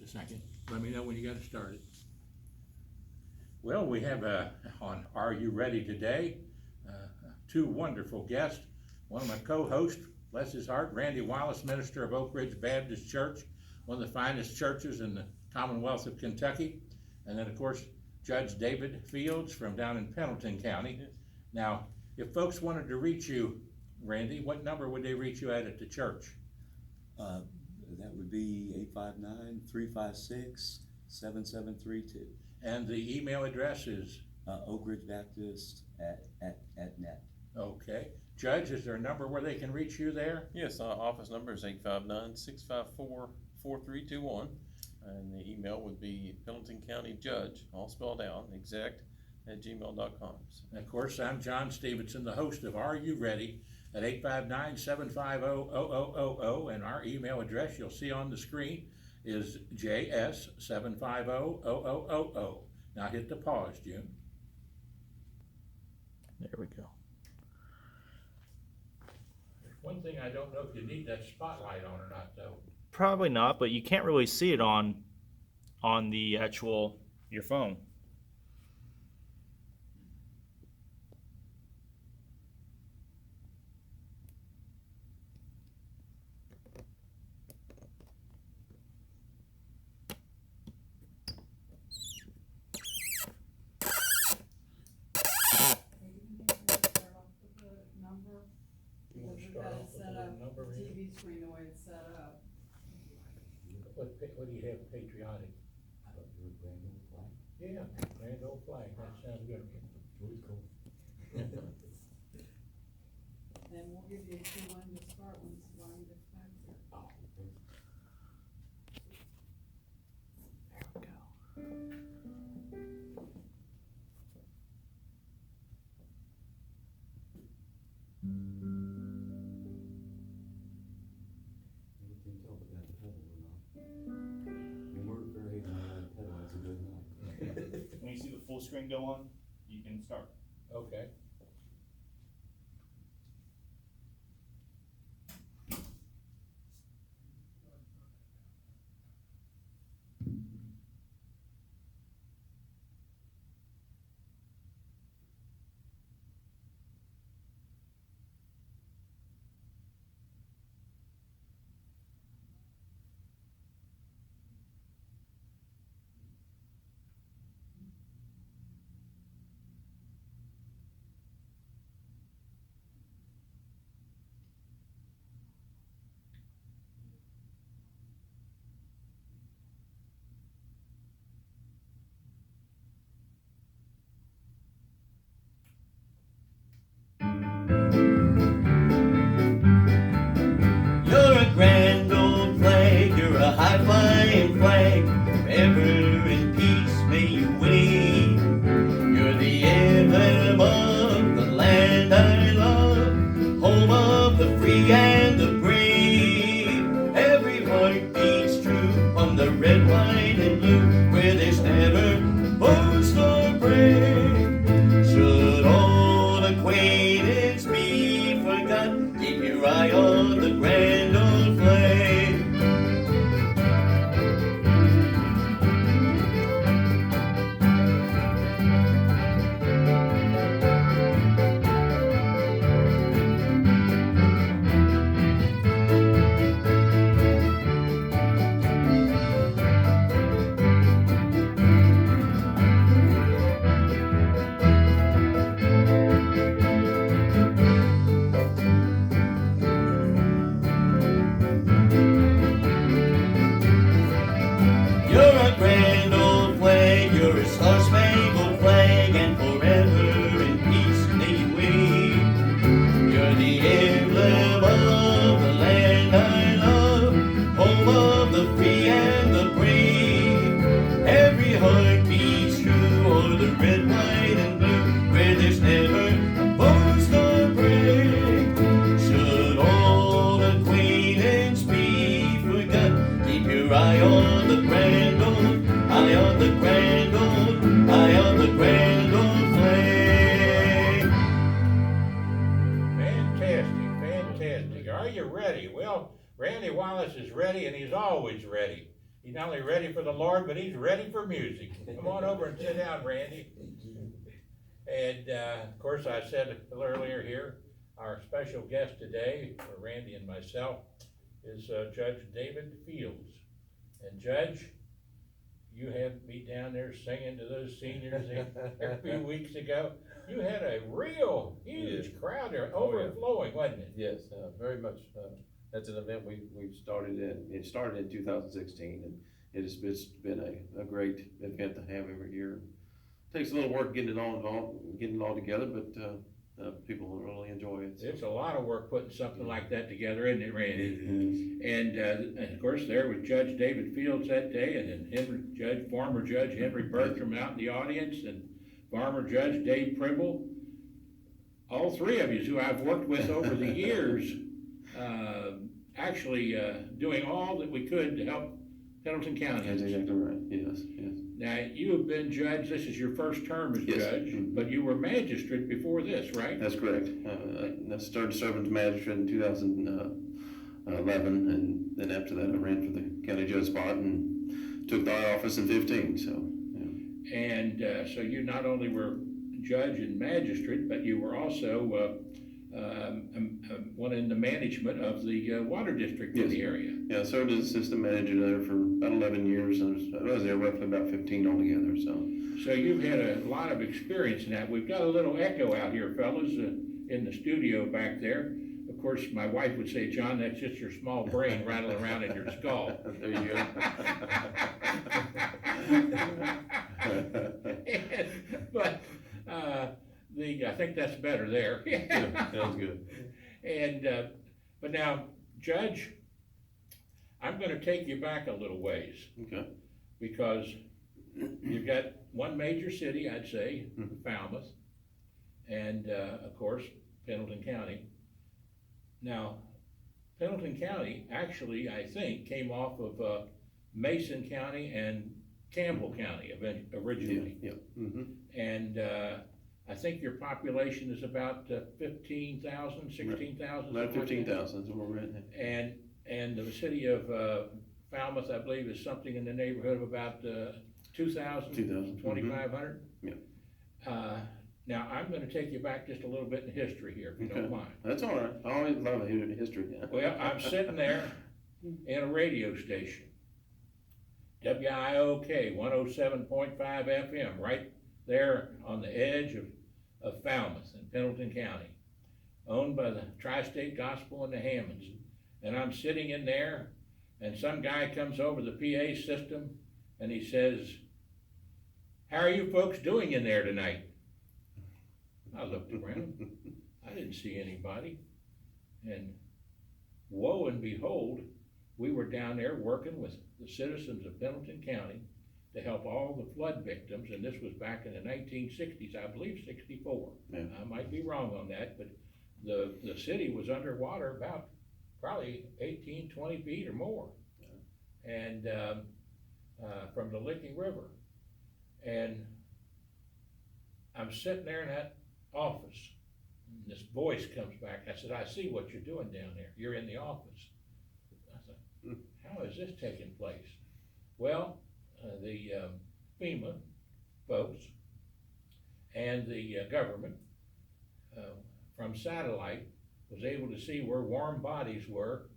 a second. Let me know when you got it started. Well, we have on Are You Ready today, two wonderful guests. One of my co-hosts, bless his heart, Randy Wallace, minister of Oak Ridge Baptist Church, one of the finest churches in the Commonwealth of Kentucky. And then, of course, Judge David Fields from down in Pendleton County. Now, if folks wanted to reach you, Randy, what number would they reach you at the church? That would be 859-356-7732. And the email address is? Oak Ridge Baptist at net. Okay. Judge, is there a number where they can reach you there? Yes, our office number is 859-654-4321. And the email would be Pendleton County Judge, all spelled out, exact@gmail.com. And of course, I'm John Stephenson, the host of Are You Ready at 859-750-0000, and our email address you'll see on the screen is js750-0000. Now hit the pause, June. There we go. One thing I don't know if you need that spotlight on or not, though. Probably not, but you can't really see it on the actual your phone. TV screen the way it's set up. What do you have patriotic? I don't do a grand old flag. Yeah, grand old flag, that sounds good. Really cool. Then we'll give you a key one to start once Ron gets back there. Oh, There we go. You can tell if it has a pedal or not. When we're very high on pedal, it's a good night. When you see the full screen go on, you can start. okay. You're a grand old flag, you're a high-flying flag, forever in peace may you wave. You're the emblem of the land I love, home of the free and the brave. Every heart beats true on the red, white, and blue, where there's never boast or break. Should old acquaintance be forgot, keep your eye on the grand old flag. You're a grand old flag, you're a star-spangled flag, and forever in peace may you wave. You're the emblem of the land I love, home of the free and the brave. Every heart beats true o'er the red, white, and blue, where there's never a boast or break. Should old acquaintance be forgot, keep your eye on the grand old, eye on the grand old, eye on the grand old flag. Fantastic, fantastic. Are you ready? Well, Randy Wallace is ready, and he's always ready. He's not only ready for the Lord, but he's ready for music. Come on over and sit down, Randy. And, of course, I said a little earlier here, our special guest today, for Randy and myself, is Judge David Fields. And Judge, you had me down there singing to those seniors a few weeks ago. You had a real huge crowd there, overflowing, wasn't it? Yes, very much. That's an event we've started it started in 2016, and it's been a great event to have every year. Takes a little work getting it all together, but people really enjoy it. It's a lot of work putting something like that together, isn't it, Randy? And of course, there was Judge David Fields that day, and then former Judge Henry Bertram out in the audience, and former Judge Dave Primble. All three of you who I've worked with over the years, actually doing all that we could to help Pendleton County. That's exactly right. Yes. Now, you have been judge, this is your first term as judge, but you were magistrate before this, right? That's correct. I started serving as magistrate in 2011, and then after that I ran for the county judge spot and took the office in 15, so. Yeah. And so you not only were judge and magistrate, but you were also one in the management of the water district in the area. Yeah, I served as assistant manager there for about 11 years, and I was there roughly about 15 altogether, so. So you've had a lot of experience in that. We've got a little echo out here, fellas, in the studio back there. Of course, my wife would say, John, that's just your small brain rattling around in your skull. There you go. But I think that's better there. Yeah, sounds good. And but now, Judge, I'm going to take you back a little ways. Okay. Because you've got one major city, I'd say, Falmouth, and of course, Pendleton County. Now, Pendleton County actually, I think, came off of Mason County and Campbell County originally. Yeah. And I think your population is about 15,000, 16,000. About 15,000 is where we're at now. And the city of Falmouth, I believe, is something in the neighborhood of about 2,000, 2,500. Yeah. Now, I'm going to take you back just a little bit in history here, if you don't mind. That's all right. I always love history. Yeah. Well, I'm sitting there in a radio station, WIOK 107.5 FM, right there on the edge of Falmouth in Pendleton County, owned by the Tri-State Gospel and the Hammonds. And I'm sitting in there, and some guy comes over the PA system, and he says, "How are you folks doing in there tonight?" I looked around, I didn't see anybody, and woe and behold, we were down there working with the citizens of Pendleton County to help all the flood victims, and this was back in the 1960s, I believe 64. Yeah. I might be wrong on that, but the city was underwater about probably 18, 20 feet or more, and from the Licking River. And I'm sitting there in that office, and this voice comes back. I said, "I see what you're doing down there. You're in the office." I said, "How is this taking place?" Well, the FEMA folks and the government from satellite was able to see where warm bodies were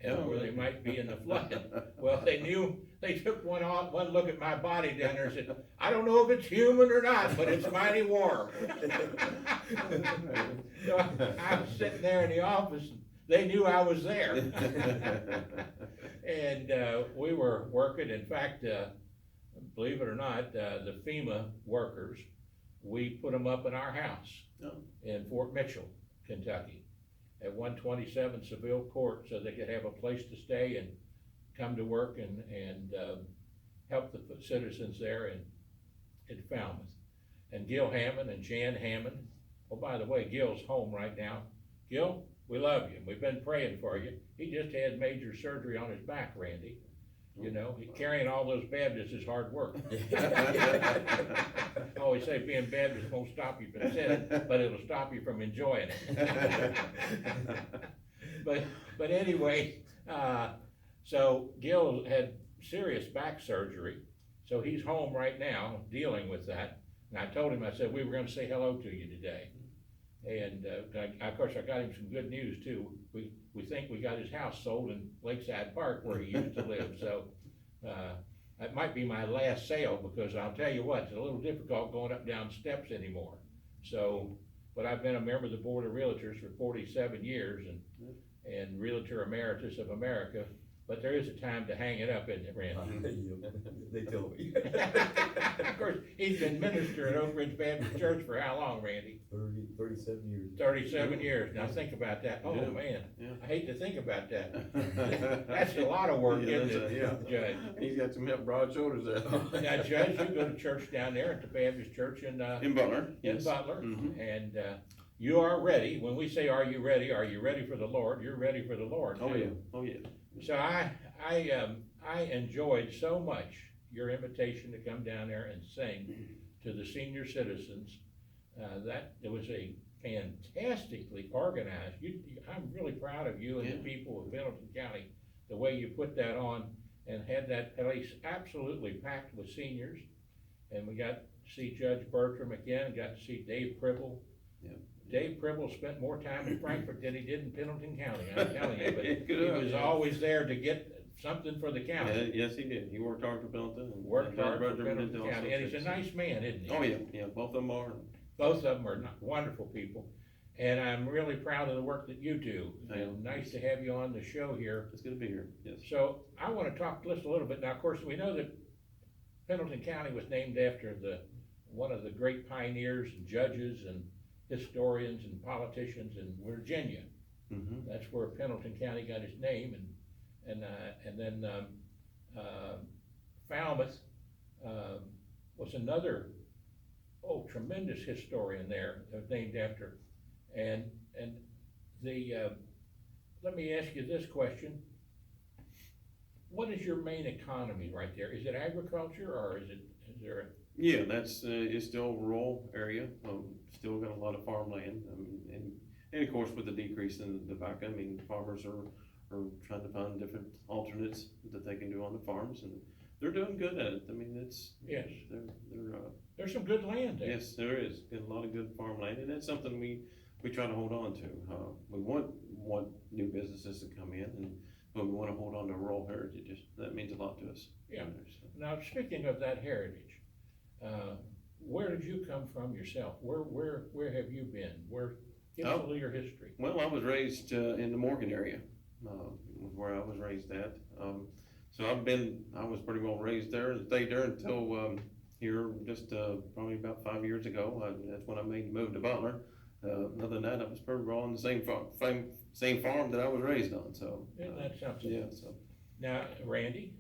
and where they might be in the flood. Well, they took one look at my body down there and said, "I don't know if it's human or not, but it's mighty warm." So I was sitting there in the office, and they knew I was there. And we were working. In fact, believe it or not, the FEMA workers, we put them up in our house in Fort Mitchell, Kentucky, at 127 Seville Court, so they could have a place to stay and come to work and help the citizens there in Falmouth. And Gil Hammond and Jan Hammond. Oh, by the way, Gil's home right now. Gil, we love you. We've been praying for you. He just had major surgery on his back, Randy. You know, carrying all those Baptists is hard work. I always say being Baptist won't stop you from sinning, but it'll stop you from enjoying it. But anyway, so Gil had serious back surgery, so he's home right now dealing with that. And I told him, I said, we were gonna say hello to you today. And, of course, I got him some good news too. We think we got his house sold in Lakeside Park where he used to live, so, that might be my last sale, because I'll tell you what, it's a little difficult going up down steps anymore. So, but I've been a member of the Board of Realtors for 47 years and Realtor Emeritus of America, but there is a time to hang it up, isn't it, Randy? They told me. Of course, he's been ministering over in Baptist Church for how long, Randy? 37 years. 37 years. Now think about that. Oh, Yeah. man, Yeah. I hate to think about that. That's a lot of work, Yeah, isn't that's it, a- Judge? He's got some broad shoulders there. Now, Judge, you go to church down there at the Baptist Church in Butler, yes. Butler, Mhm. and you are ready. When we say, "Are you ready?" Are you ready for the Lord? You're ready for the Lord. Oh, too. yeah, oh, yeah. So I enjoyed so much your invitation to come down there and sing to the senior citizens. That it was a fantastically organized. I'm really proud of you and the Yeah. people of Pendleton County, the way you put that on and had that place absolutely packed with seniors. And we got to see Judge Bertram again, got to see Dave Pribble. Yeah. Dave Pribble spent more time in Frankfort than he did in Pendleton County, I'm telling you, but Good he enough, was yeah. always there to get something for the Yeah, county. yes, he did. He worked hard for Pendleton and. Worked hard for Judge Bertram did Pendleton also County, and he's a too. nice man, isn't he? Oh, yeah, yeah, both of them are. Both of them are wonderful people, and I'm really proud of the work that you do. Thank you. And nice to have you on the show here. It's good to be here, yes. So I wanna talk just a little bit, now, of course, we know that Pendleton County was named after one of the great pioneers and judges and historians and politicians in Virginia. Mm-hmm. That's where Pendleton County got its name, and then Falmouth was another tremendous historian there, named after. And let me ask you this question: what is your main economy right there? Is it agriculture, or is there a? Yeah, that's, it's still a rural area, still got a lot of farmland, and of course with the decrease in the tobacco, I mean, farmers are trying to find different alternates that they can do on the farms, and they're doing good at it, I mean, it's. Yes. They're, There's some good land there. yes, there is, got a lot of good farmland, and that's something we try to hold on to. We want new businesses to come in, but we wanna hold on to rural heritage, that means a lot to us. Yeah. So. Now, speaking of that heritage, where did you come from yourself? Where have you been? Give us a little of your history. Well, I was raised in the Morgan area, was where I was raised at. So I was pretty well raised there and stayed there until here just probably about 5 years ago. That's when I made the move to Butler. Other than that, I was pretty well on the same farm that I was raised on. So Isn't that something? yeah. So Now, Randy,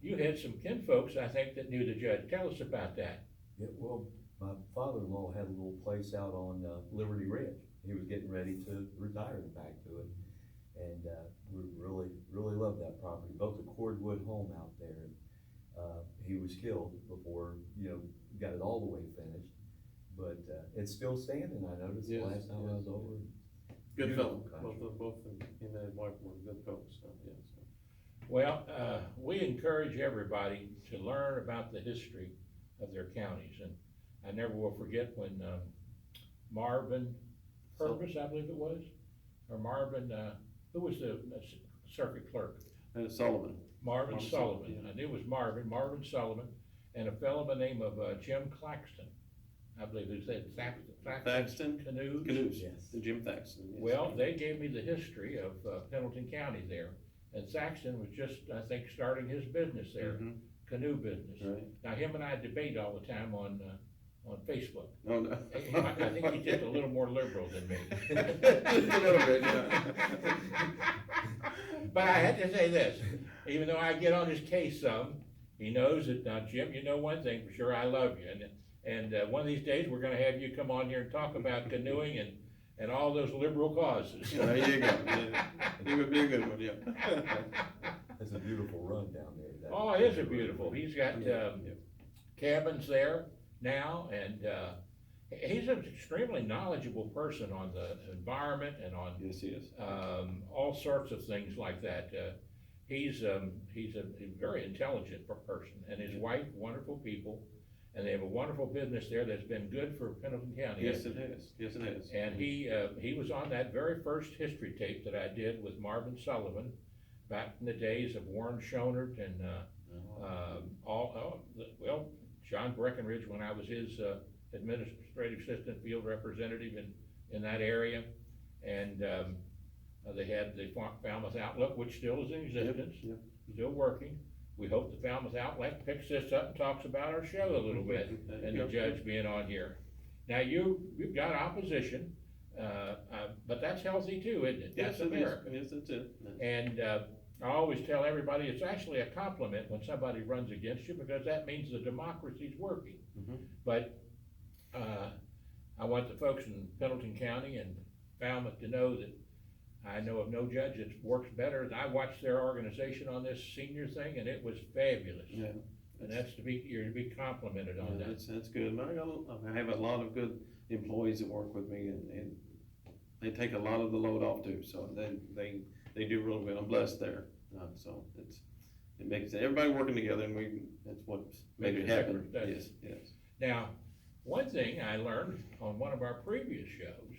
you had some kinfolks, I think, that knew the judge. Tell us about that. Yeah, well, my father-in-law had a little place out on Liberty Ridge. He was getting ready to retire and back to it. And we really loved that property. Built a cordwood home out there. He was killed before, got it all the way finished. But it's still standing, I noticed the Yes, last time I was over. good Beautiful fellow. country. Both him and his wife were good folks. So yeah. So. Well, we encourage everybody to learn about the history of their counties. And I never will forget when Marvin Purvis, I believe it was, or Marvin, who was the circuit clerk? Sullivan. Marvin Marvin Sullivan. Sullivan, yeah. I knew it was Marvin Sullivan, and a fellow by the name of Jim Claxton. I believe he said Thaxton? Canoes. Yes. Jim Thaxton. Yes. Well, they gave me the history of Pendleton County there, and Saxton was just, I think, starting his business there, Mhm. canoe business. Right. Now, him and I debate all the time on Facebook. Oh, no. I think he's just a little more liberal than me. A little bit, yeah. But I had to say this, even though I get on his case some, he knows that, now, Jim, you know one thing for sure, I love you, and one of these days, we're gonna have you come on here and talk about canoeing and all those liberal causes. There you go. Yeah. He would be a good one, yeah. It's a beautiful run down there. That- Oh, it is a beautiful, he's got, cabins there now, and, he's an extremely knowledgeable person on the environment and on, Yes, he is. all sorts of things like that. he's a very intelligent person, and his wife, wonderful people, and they have a wonderful business there that's been good for Pendleton County. Yes, it has, yes, it has. And he was on that very first history tape that I did with Marvin Sullivan back in the days of Warren Schonert and, John Breckenridge, when I was his, administrative assistant field representative in that area. And, they had the Falmouth Outlook, which still is in existence, Yep. still working. We hope the Falmouth Outlet picks this up and talks about our show a little bit, and the judge being on here. Now, you've got opposition, but that's healthy too, isn't it? Yes, That's it is. America. Yes, that's it. And, I always tell everybody, it's actually a compliment when somebody runs against you, because that means the democracy's working. Mhm. But, I want the folks in Pendleton County and Falmouth to know that I know of no judge that works better. I watched their organization on this senior thing, and it was fabulous. Yeah. And you're to be complimented on Yeah, that. that's good. I have a lot of good employees that work with me, and they take a lot of the load off too, so they do really well. I'm blessed there. So it makes everybody working together, and that's what made it happen. Makes it Yes. Now, one thing I learned on one of our previous shows,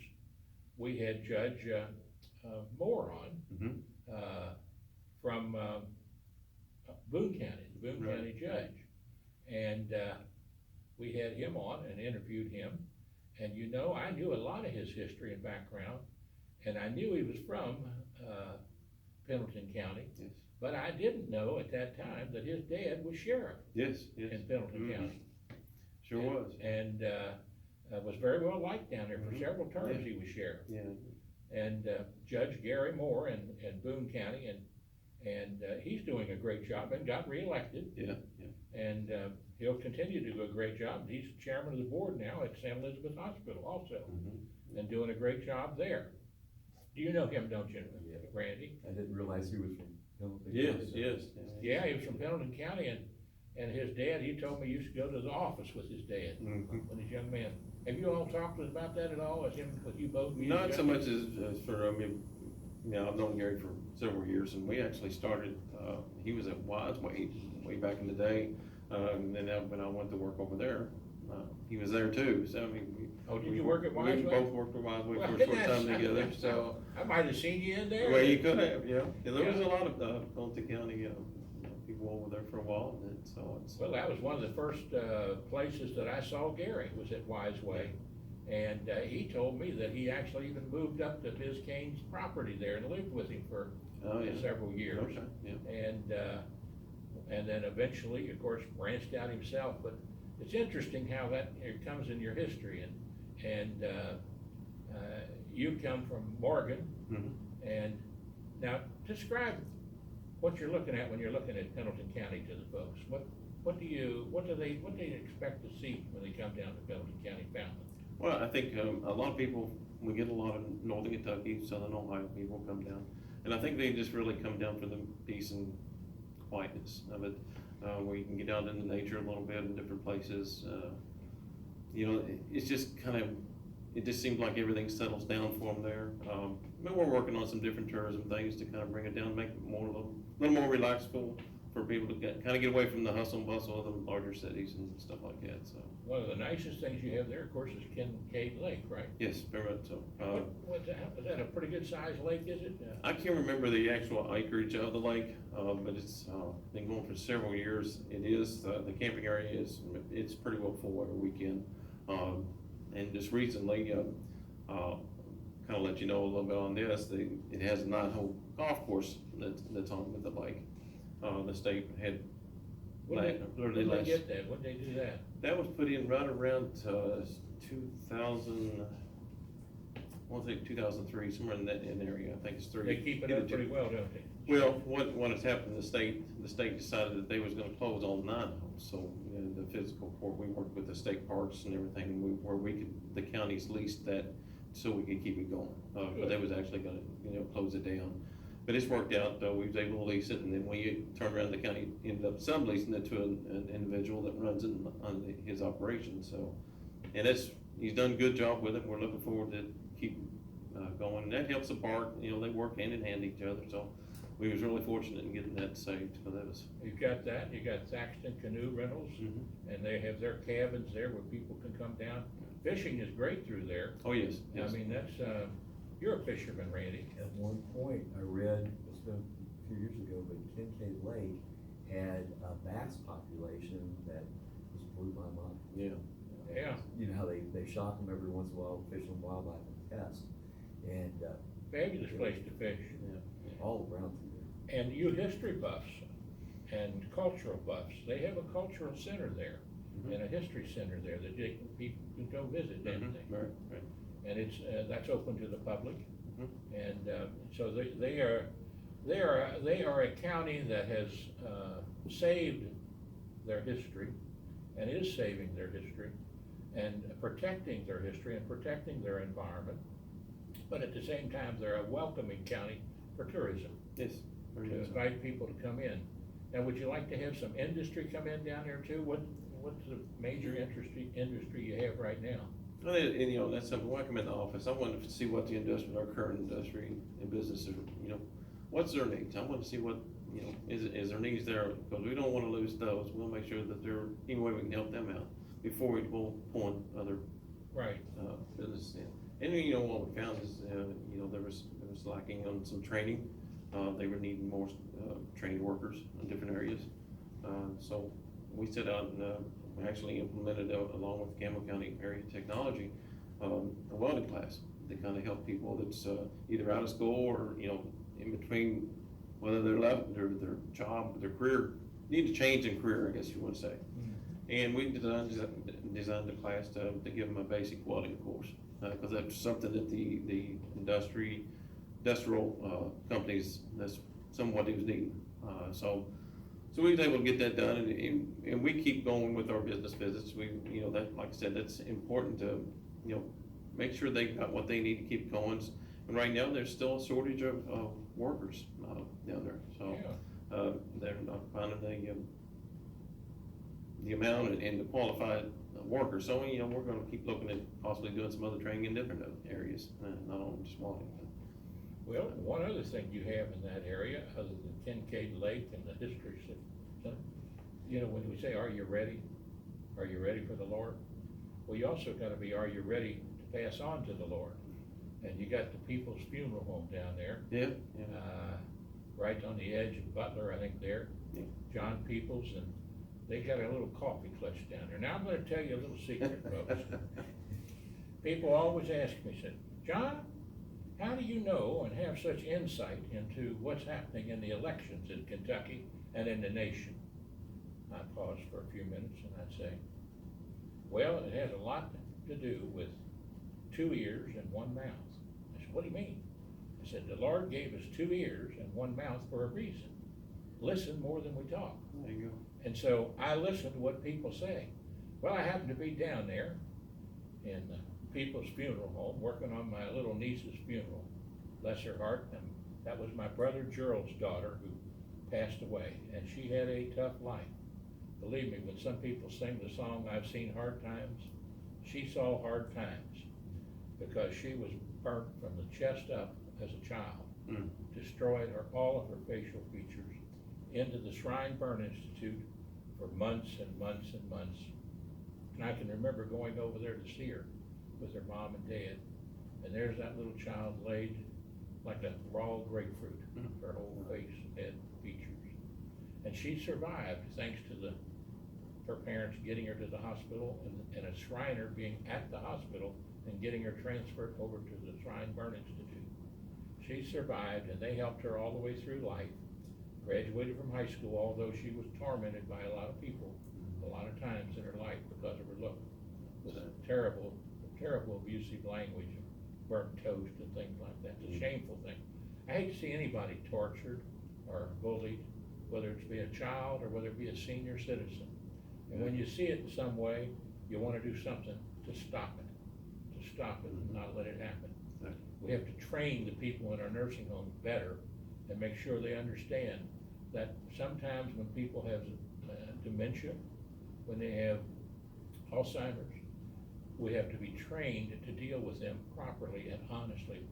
we had Judge Moore on, Mhm. from Boone County, the Boone Right. County judge. And we had him on and interviewed him. And I knew a lot of his history and background, and I knew he was from Pendleton County. Yes. But I didn't know at that time that his dad was sheriff Yes. in Pendleton Mhm. County. Sure was. And was very well liked down there. For Mhm. several terms, Yeah. he was sheriff. Yeah. And Judge Gary Moore in Boone County, and he's doing a great job and got reelected. Yeah. And he'll continue to do a great job. He's chairman of the board now at St. Elizabeth Hospital also, Mhm. and doing a great job there. Do you know him, don't you, Yeah. Randy? I didn't realize he was from Pendleton. Yes. County. Yes. Yeah, he was from Pendleton County, and his dad, he told me, used to go to the office with his dad Mhm. when he's a young man. Have you all talked about that at all, with you both? being Not so judges? much as for, I've known Gary for several years, and we actually started, he was at Wise way back in the day. And then when I went to work over there, he was there too, so Oh, did you work at Wise We Way? both worked at Wise Way Well, for a isn't short that time together, something? so. I might have seen you in there. Well, you could have, yeah. There was Yeah. a lot of, Pendleton County, people over there for a while, and so it's. Well, that was one of the first places that I saw Gary, was at Wise Way. And he told me that he actually even moved up to Biscayne's property there and lived with him for Oh, yeah. several years. Okay, yeah. And then eventually, of course, branched out himself. But it's interesting how it comes in your history. And you come from Morgan. Mhm. And now, describe what you're looking at when you're looking at Pendleton County to the folks. What do they expect to see when they come down to Pendleton County, Falmouth? Well, I think a lot of people, we get a lot of Northern Kentucky, Southern Ohio people come down. And I think they just really come down for the peace and quietness of it, where you can get out into nature a little bit in different places. It's just it just seems like everything settles down for them there. But we're working on some different tourism things to kind of bring it down, make it a little more relaxful for people to kind of get away from the hustle and bustle of the larger cities and stuff like that, so. One of the nicest things you have there, of course, is Kincaid Lake, right? Yes, very much so. Is that a pretty good sized lake, is it? I can't remember the actual acreage of the lake, but it's been going for several years. It is, the camping area it's pretty well full every weekend. And just recently, kind of let you know a little bit on this, it has a 9-hole golf course that's on with the lake. The state had. When did they get that? When did they do that? That was put in right around 2000, I want to say 2003, somewhere in that area. I think it's 3. They keep it up pretty well, don't they? Well, what has happened, the state decided that they was gonna close all 9 homes, so, the fiscal court, we worked with the state parks and everything, and the counties leased that so we could keep it going. But they was actually gonna, close it down. But it's worked out, we was able to lease it, and then we turned around, the county ended up subleasing it to an individual that runs it on his operation, so. And he's done a good job with it, we're looking forward to keep going, and that helps the park, they work hand in hand each other, so we was really fortunate in getting that saved, because that was. You've got that, you got Thaxton Canoe Rentals, and they have their cabins there where people can come down. Fishing is great through there. Oh, yes, I yes. mean, that's, you're a fisherman, Randy. At one point, I read, it's been a few years ago, but Kincaid Lake had a bass population that just blew my mind. Yeah. Yeah, You know how they shot them every once in a while, Fish and Wildlife and Test, and, fabulous place to fish. all around through there. And you history buffs and cultural buffs, they have a cultural center there and a history center there that people can go visit, don't they? Right, right. And it's, that's open to the public. And, so they are a county that has, saved their history and is saving their history and protecting their history and protecting their environment. But at the same time, they're a welcoming county for tourism, Yes. Very to good. invite people to come in. Now, would you like to have some industry come in down there too? What's the major industry you have right now? Well, and, you know, that's something, when I come in the office, I want to see what the industry, our current industry and businesses, you know, what's their needs? I want to see what, you know, is there needs there, because we don't want to lose those. We'll make sure that they're, any way we can help them out before we go on other, Right. businesses in. And, you know, what we found is, you know, there was lacking on some training. They were needing more, trained workers in different areas. So we set out and, we actually implemented, along with Geiman County Area Technology, a welding class to kind of help people that's, either out of school or, you know, in between, whether they're left their job, their career, need to change in career, I guess you would say. And we designed the class to give them a basic welding course, because that's something that the industrial companies, that's somewhat he was needing. So we was able to get that done, and we keep going with our business visits. We, you know, that, like I said, that's important to, you know, make sure they got what they need to keep going. And right now, there's still a shortage of workers down there, so they're not finding the amount and the qualified workers. So, you know, we're gonna keep looking at possibly doing some other training in different areas, not only just welding. Well, one other thing you have in that area, other than Kincaid Lake and the history center, you know, when we say, are you ready? Are you ready for the Lord? Well, you also gotta be, are you ready to pass on to the Lord? And you got the People's Funeral Home down there. Yeah. Right on the edge of Butler, I think there. Yeah. John Peoples, and they got a little coffee clutch down there. Now, I'm gonna tell you a little secret, folks. People always ask me, said, John, how do you know and have such insight into what's happening in the elections in Kentucky and in the nation? I'd pause for a few minutes and I'd say, well, it has a lot to do with 2 ears and 1 mouth. I said, what do you mean? I said, the Lord gave us 2 ears and 1 mouth for a reason. Listen more than we talk. There you go. And so I listen to what people say. Well, I happened to be down there in the People's Funeral Home, working on my little niece's funeral, bless her heart, and that was my brother Gerald's daughter who passed away, and she had a tough life. Believe me, when some people sing the song, I've seen hard times, she saw hard times, because she was burnt from the chest up as a child, destroyed all of her facial features, into the Shrine Burn Institute for months and months and months. And I can remember going over there to see her with her mom and dad, and there's that little child laid like a raw grapefruit, her whole face and head features. And she survived thanks to her parents getting her to the hospital and a Shriner being at the hospital and getting her transferred over to the Shrine Burn Institute. She survived, and they helped her all the way through life. Graduated from high school, although she was tormented by a lot of people, a lot of times in her life because of her look. With a terrible abusive language, burnt toast and things like that. It's a shameful thing. I hate to see anybody tortured or bullied, whether it be a child or whether it be a senior citizen. And when you see it in some way, you want to do something to stop it and not let it happen. We have to train the people in our nursing homes better and make sure they understand that sometimes when people have dementia, when they have Alzheimer's, we have to be trained to deal with them properly and honestly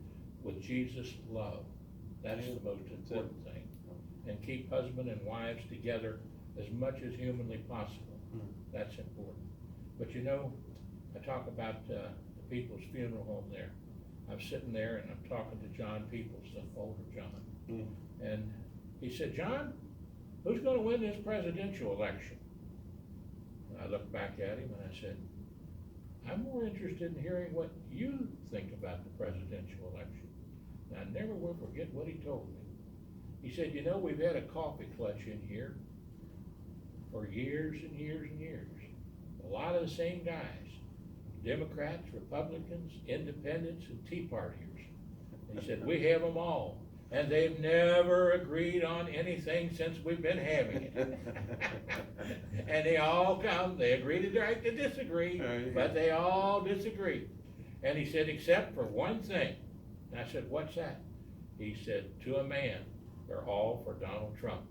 with Jesus' love. That is the most important thing. and keep husband and wives together as much as humanly possible. That's important. But you know, I talk about the People's Funeral Home there. I'm sitting there and I'm talking to John Peoples, the older John. And he said, John, who's gonna win this presidential election? And I looked back at him and I said, I'm more interested in hearing what you think about the presidential election. And I never will forget what he told me. He said, you know, we've had a coffee clutch in here for years and years and years. A lot of the same guys, Democrats, Republicans, independents, and Tea Partiers. And he said, we have them all, and they've never agreed on anything since we've been having it. And they all come, they agree to disagree, but they all disagree. And he said, except for one thing. And I said, what's that? He said, to a man, they're all for Donald Trump.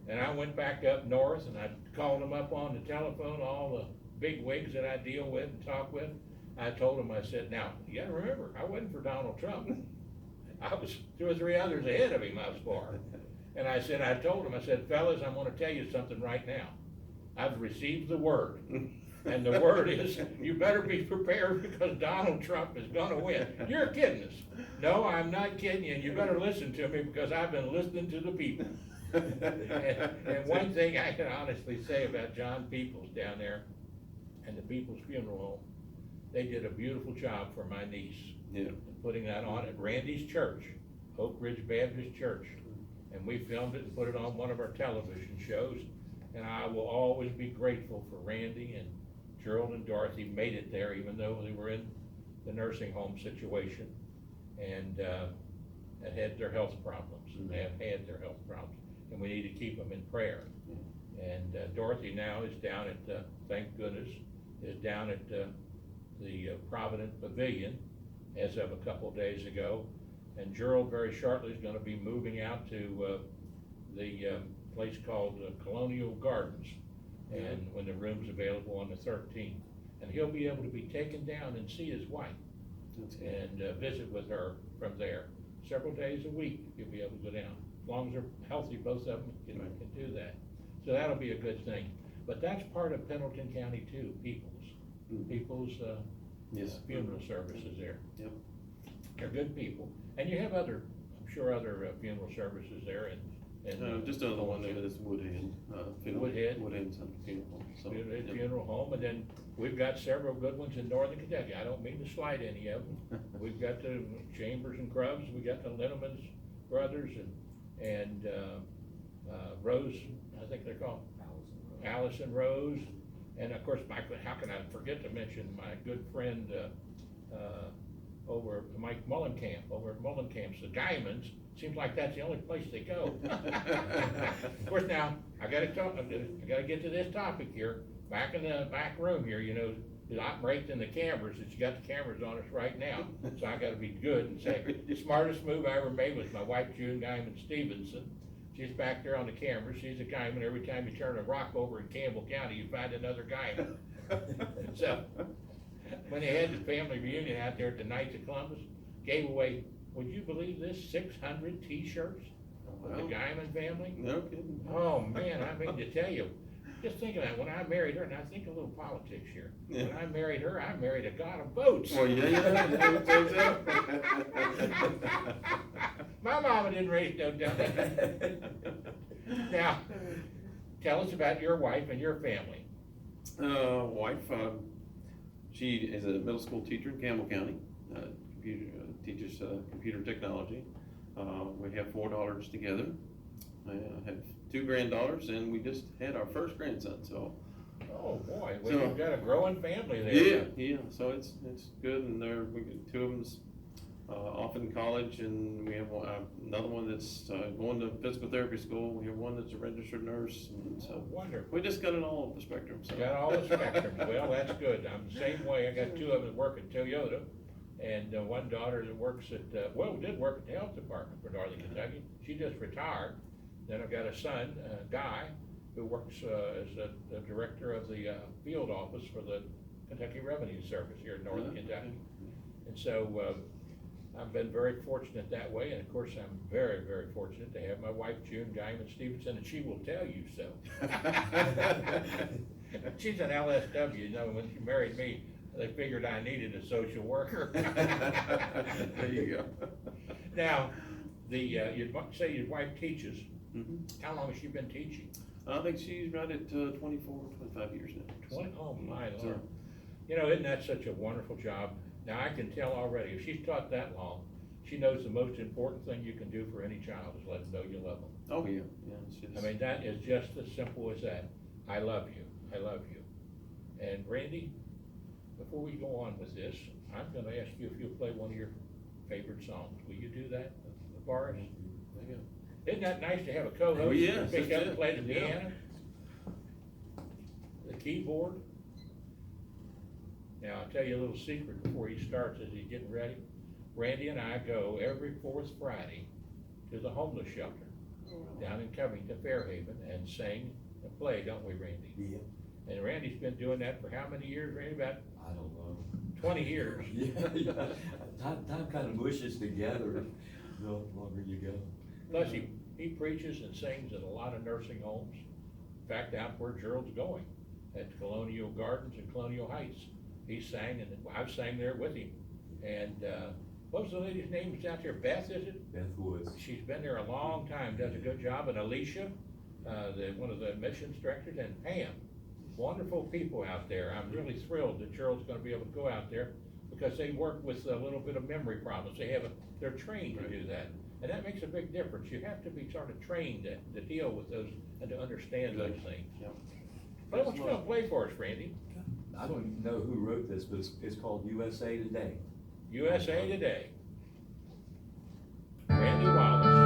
And I went back up north and I called them up on the telephone, all the big wigs that I deal with and talk with. I told them, I said, now, you gotta remember, I wasn't for Donald Trump. I was 2 or 3 others ahead of him I was for. And I told them, I said, fellas, I'm gonna tell you something right now. I've received the word. And the word is, you better be prepared because Donald Trump is gonna win. You're kidding us. No, I'm not kidding you, and you better listen to me because I've been listening to the people. And one thing I can honestly say about John Peoples down there and the Peoples Funeral Home, they did a beautiful job for my niece. Yeah. Putting that on at Randy's church, Oak Ridge Baptist Church. And we filmed it and put it on one of our television shows. And I will always be grateful for Randy and Gerald and Dorothy made it there, even though they were in the nursing home situation and had their health problems. And they have had their health problems. And we need to keep them in prayer. And Dorothy now is down at, thank goodness, is down at the Provident Pavilion as of a couple days ago. And Gerald very shortly is gonna be moving out to the place called Colonial Gardens. And when the room's available on the 13th. And he'll be able to be taken down and see his wife and visit with her from there. Several days a week, he'll be able to go down. As long as they're healthy, both of them can do that. So that'll be a good thing. But that's part of Pendleton County too, People's Yes. funeral services there. Yep. They're good people. And you have other, I'm sure other funeral services there and Just another one that is Woodhead. Woodhead. Woodhead Funeral Home. So, Woodhead yep. Funeral Home, and then we've got several good ones in northern Kentucky. I don't mean to slight any of them. We've got the Chambers and Grubbs, we got the Linneman's brothers and Rose, I think they're called Allison Rose. And of course, how can I forget to mention my good friend over at Mike Mullenkamp, over at Mullenkamp's, the Geimans. Seems like that's the only place they go. Of course, now, I gotta get to this topic here. Back in the back room here, you know, it operates in the cameras, that you got the cameras on us right now. So I gotta be good and say, the smartest move I ever made was my wife, June Geiman Stephenson. She's back there on the camera. She's a Geiman. Every time you turn a rock over in Campbell County, you find another Geiman. So, when they had the family reunion out there at the Knights of Columbus, gave away, would you believe this, 600 t-shirts of the Geiman family? No kidding. Oh, man, I mean to tell you, just think of that, when I married her, and I think a little politics here. Yeah. When I married her, I married a god of boats. Well, yeah. My mama didn't raise no dummy. Now, tell us about your wife and your family. Wife, she is a middle school teacher in Campbell County, teaches computer technology. We have 4 daughters together. I have 2 granddaughters, and we just had our first grandson, so. Oh, boy, well, So- you've got a growing family there. Yeah, so it's good, and we got 2 of them's off in college, and we have another one that's going to physical therapy school. We have one that's a registered nurse, and Oh, so wonderful. we just got it all over the spectrum, so. Got all the spectrum. Well, that's good. I'm the same way. I got 2 of them that work at Toyota, and one daughter that works at, did work at the health department for Northern Kentucky. She just retired. Then I've got a son, Guy, who works as the director of the field office for the Kentucky Revenue Service here in Northern Kentucky. And so I've been very fortunate that way, and of course, I'm very, very fortunate to have my wife June Geiman Stephenson, and she will tell you so. She's an LSW, you know, when she married me, they figured I needed a social worker. There you go. Now, you say your wife teaches, Mhm. how long has she been teaching? I think she's right at 24, 25 years now. 20, oh my So- Lord. You know, isn't that such a wonderful job? Now, I can tell already, if she's taught that long, she knows the most important thing you can do for any child is let them know you love them. Oh, yeah, yeah. It's just, I mean, that is just as simple as that. I love you, I love you. And Randy, before we go on with this, I'm gonna ask you if you'll play one of your favorite songs. Will you do that, Boris? yeah. Isn't that nice to have a co-host Oh, to yes, pick that's up and it. play the Yeah. piano? The keyboard? Now, I'll tell you a little secret before he starts as he's getting ready. Randy and I go every fourth Friday to the homeless shelter down in Covington, Fairhaven, and sing and play, don't we, Randy? Yeah, And Randy's been doing that for how many years, Randy? About I don't know. 20 years. Yeah. Time kind of mushes together the longer you go. Plus, he preaches and sings at a lot of nursing homes. In fact, out where Gerald's going, at Colonial Gardens and Colonial Heights. He sang, and I've sang there with him. And, what was the lady's name that's out there? Beth, is it? Beth Woods. She's been there a long time, does a good job. And Alicia, one of the missions directors, and Pam. Wonderful people out there. I'm really thrilled that Gerald's gonna be able to go out there because they work with a little bit of memory problems. They're trained to do that. And that makes a big difference. You have to be sort of trained to deal with those and to understand those things. Yeah. But what you gonna play for us, Randy? I don't even know who wrote this, but it's called USA Today. USA Today. Randy Wallace.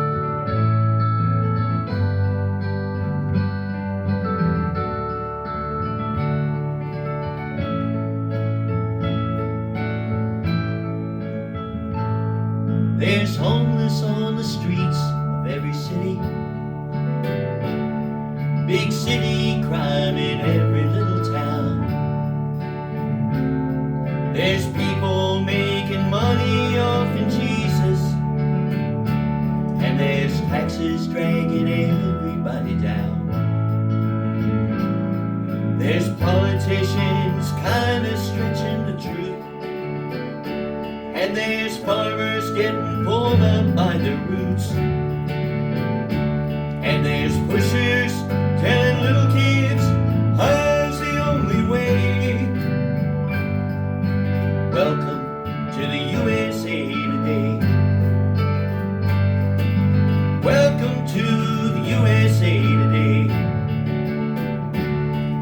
There's homeless on the streets of every city. Big city crime in every little town. There's people making money off in Jesus, and there's taxes dragging everybody down. There's politicians kinda stretching the truth, and there's farmers getting pulled up by their roots, and there's pushers telling little kids high's the only way. Welcome to the USA Today. Welcome to the USA Today.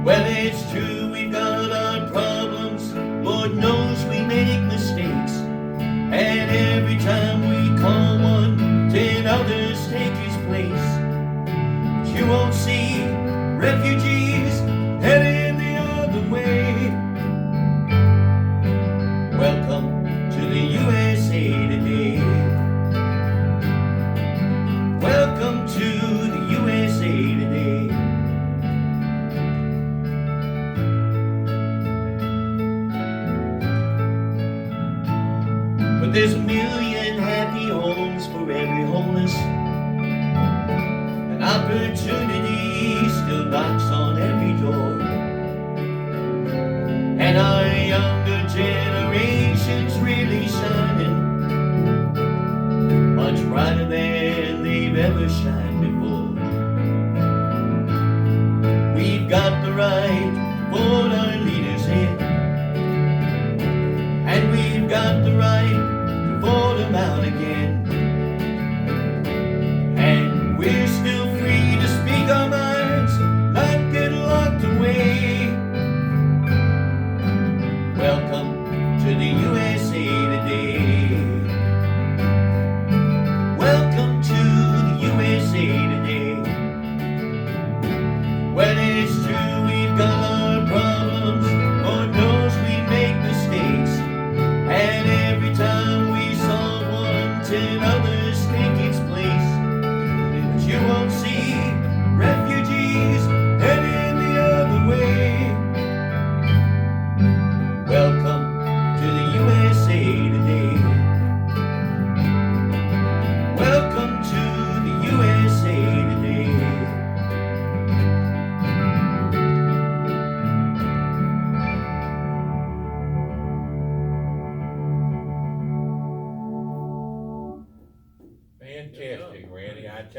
Well, it's true we've got our problems, Lord knows we make mistakes, and every time we call one, 10 others take his place. But you won't see refugees heading the other way. Welcome to the USA Today. Welcome to the USA Today. But there's a million happy homes for every homeless. An opportunity still knocks on every door. And our younger generation's really shining, much brighter than they've ever shined before. We've got the right to vote our leaders in, and we've got the right to vote them out again. And we're still free to speak our minds, not get locked away. Welcome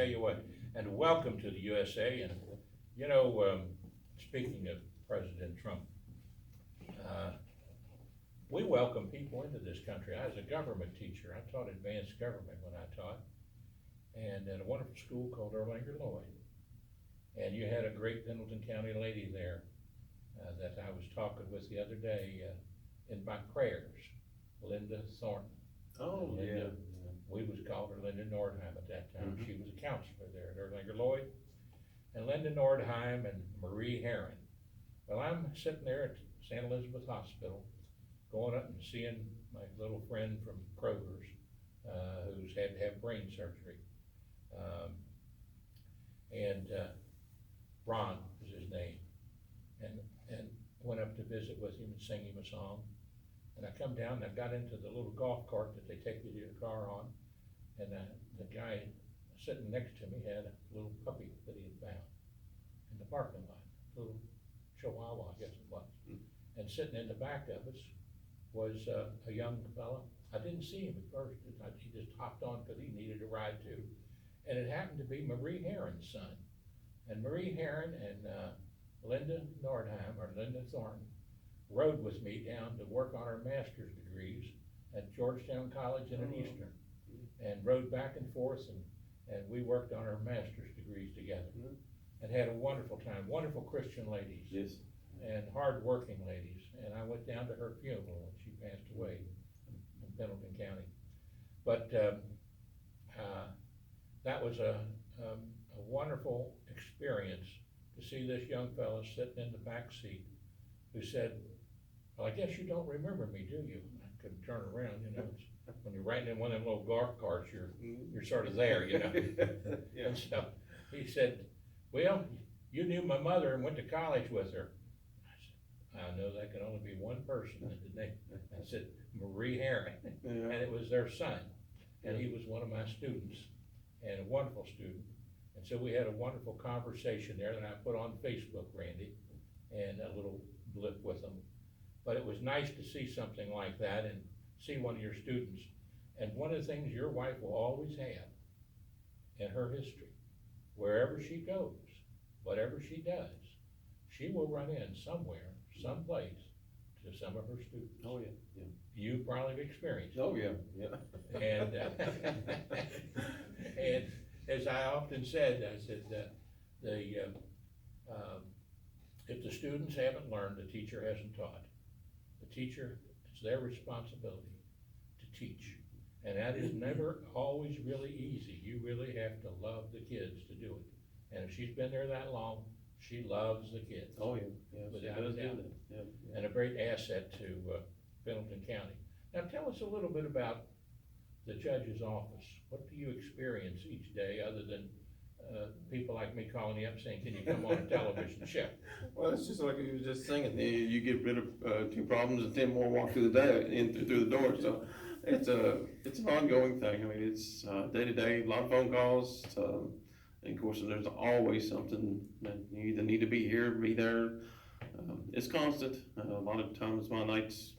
tell you what, and welcome to the USA, and, speaking of President Trump, we welcome people into this country. I was a government teacher. I taught advanced government when I taught, and at a wonderful school called Erlanger Lloyd. And you had a great Pendleton County lady there that I was talking with the other day in my prayers, Linda Thornton. Oh, Linda, yeah. we was called her Linda Nordheim at that time. Mhm. She was a counselor there at Erlanger Lloyd. And Linda Nordheim and Marie Herron. Well, I'm sitting there at St. Elizabeth Hospital, going up and seeing my little friend from Kroger's, who's had to have brain surgery. Ron is his name. And went up to visit with him and sing him a song. And I come down and I got into the little golf cart that they take you to your car on. And the guy sitting next to me had a little puppy that he had found in the parking lot, little Chihuahua, I guess it was. And sitting in the back of us was a young fella. I didn't see him at first. He just hopped on because he needed a ride too. And it happened to be Marie Herron's son. And Marie Herron and Linda Nordheim, or Linda Thornton, rode with me down to work on our master's degrees at Georgetown College and at Eastern. And rode back and forth, and we worked on our master's degrees together. And had a wonderful time, wonderful Christian ladies. Yes. And hard-working ladies. And I went down to her funeral when she passed away in Pendleton County. But that was a wonderful experience to see this young fella sitting in the back seat who said, well, I guess you don't remember me, do you? And I couldn't turn around, when you're riding in one of them little golf carts, you're sort of there, Yeah. And so he said, well, you knew my mother and went to college with her. I said, I know that can only be one person in the name. I said, Marie Herron, and it was their son. And he was one of my students, and a wonderful student. And so we had a wonderful conversation there that I put on Facebook, Randy, and a little blip with them. But it was nice to see something like that and see one of your students. And one of the things your wife will always have in her history, wherever she goes, whatever she does, she will run in somewhere, someplace, to some of her students. Oh, yeah, yeah. You probably have experienced it. Oh, yeah, yeah. And, and as I often said, I said, if the students haven't learned, the teacher hasn't taught. The teacher, it's their responsibility to teach. And that is never always really easy. You really have to love the kids to do it. And if she's been there that long, she loves the kids. Oh, yeah, yeah. Without She does a do doubt. that. Yeah, yeah. And a great asset to Pendleton County. Now tell us a little bit about the judge's office. What do you experience each day other than people like me calling you up saying, can you come on a television show? Well, it's just like you were just singing, you get rid of 2 problems and 10 more walk through the day, through the door, so it's an ongoing thing. I mean, it's day to day, a lot of phone calls, and of course, there's always something that you either need to be here, be there. It's constant. A lot of times my nights,